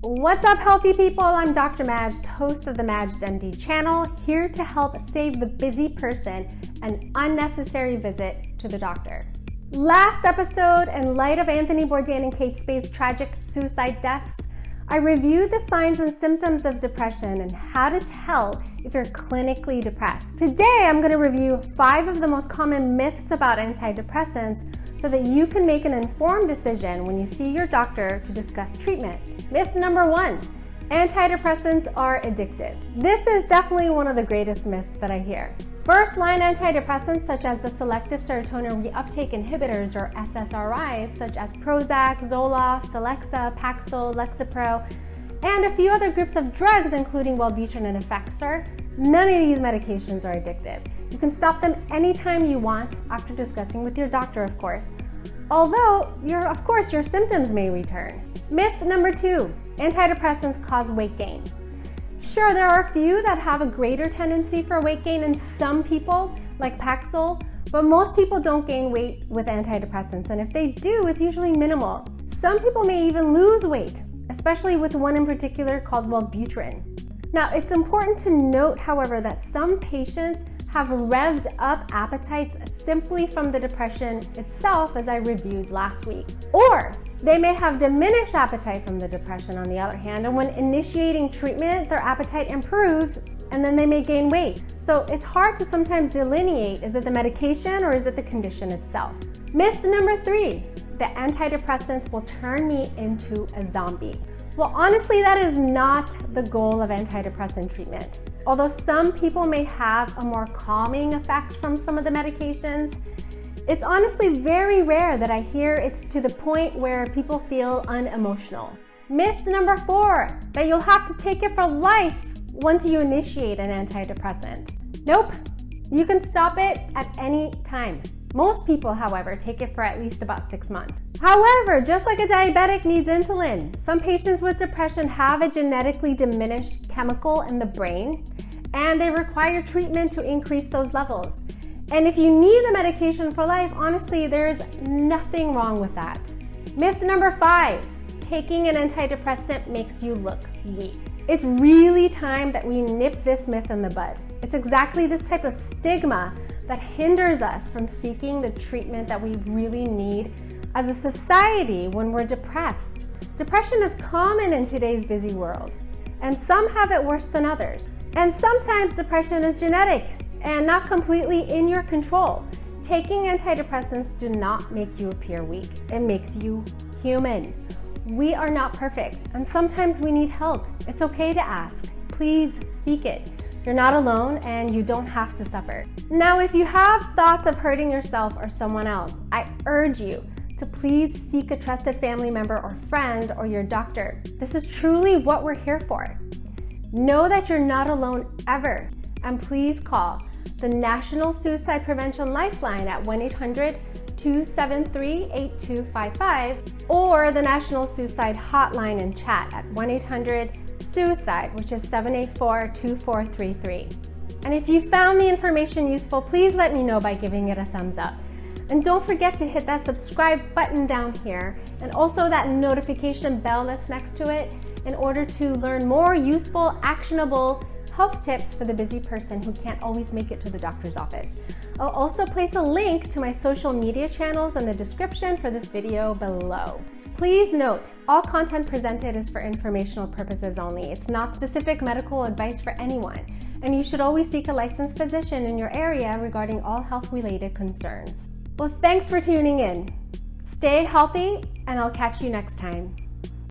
What's up, healthy people? I'm Dr. Majd, host of the Majd MD channel, here to help save the busy person an unnecessary visit to the doctor. Last episode, in light of Anthony Bourdain and Kate Spade's tragic suicide deaths, I reviewed the signs and symptoms of depression and how to tell if you're clinically depressed. Today, I'm going to review 5 of the most common myths about antidepressants so that you can make an informed decision when you see your doctor to discuss treatment. Myth number 1, antidepressants are addictive. This is definitely one of the greatest myths that I hear. First-line antidepressants such as the selective serotonin reuptake inhibitors or SSRIs such as Prozac, Zoloft, Celexa, Paxil, Lexapro, and a few other groups of drugs including Wellbutrin and Effexor, none of these medications are addictive. You can stop them anytime you want after discussing with your doctor, of course. Although, your symptoms may return. Myth number 2, antidepressants cause weight gain. Sure, there are a few that have a greater tendency for weight gain in some people, like Paxil, but most people don't gain weight with antidepressants, and if they do, it's usually minimal. Some people may even lose weight, especially with one in particular called Wellbutrin. Now, it's important to note, however, that some patients have revved up appetites simply from the depression itself, as I reviewed last week. Or they may have diminished appetite from the depression on the other hand, and when initiating treatment, their appetite improves and then they may gain weight. So it's hard to sometimes delineate, is it the medication or is it the condition itself? Myth number 3, that antidepressants will turn me into a zombie. Well, honestly, that is not the goal of antidepressant treatment. Although some people may have a more calming effect from some of the medications, it's honestly very rare that I hear it's to the point where people feel unemotional. Myth number 4, that you'll have to take it for life once you initiate an antidepressant. Nope, you can stop it at any time. Most people, however, take it for at least about 6 months. However, just like a diabetic needs insulin, some patients with depression have a genetically diminished chemical in the brain, and they require treatment to increase those levels. And if you need the medication for life, honestly, there's nothing wrong with that. Myth number 5, taking an antidepressant makes you look weak. It's really time that we nip this myth in the bud. It's exactly this type of stigma that hinders us from seeking the treatment that we really need as a society when we're depressed. Depression is common in today's busy world, and some have it worse than others. And sometimes depression is genetic and not completely in your control. Taking antidepressants do not make you appear weak. It makes you human. We are not perfect, and sometimes we need help. It's okay to ask. Please seek it. You're not alone, and you don't have to suffer. Now, if you have thoughts of hurting yourself or someone else, I urge you to please seek a trusted family member or friend or your doctor. This is truly what we're here for. Know that you're not alone ever, and please call the National Suicide Prevention Lifeline at 1-800-273-8255 or the National Suicide Hotline and chat at 1-800-SUICIDE, which is 784-2433. And if you found the information useful, please let me know by giving it a thumbs up. And don't forget to hit that subscribe button down here and also that notification bell that's next to it in order to learn more useful, actionable health tips for the busy person who can't always make it to the doctor's office. I'll also place a link to my social media channels in the description for this video below. Please note, all content presented is for informational purposes only. It's not specific medical advice for anyone, and you should always seek a licensed physician in your area regarding all health-related concerns. Well, thanks for tuning in. Stay healthy, and I'll catch you next time.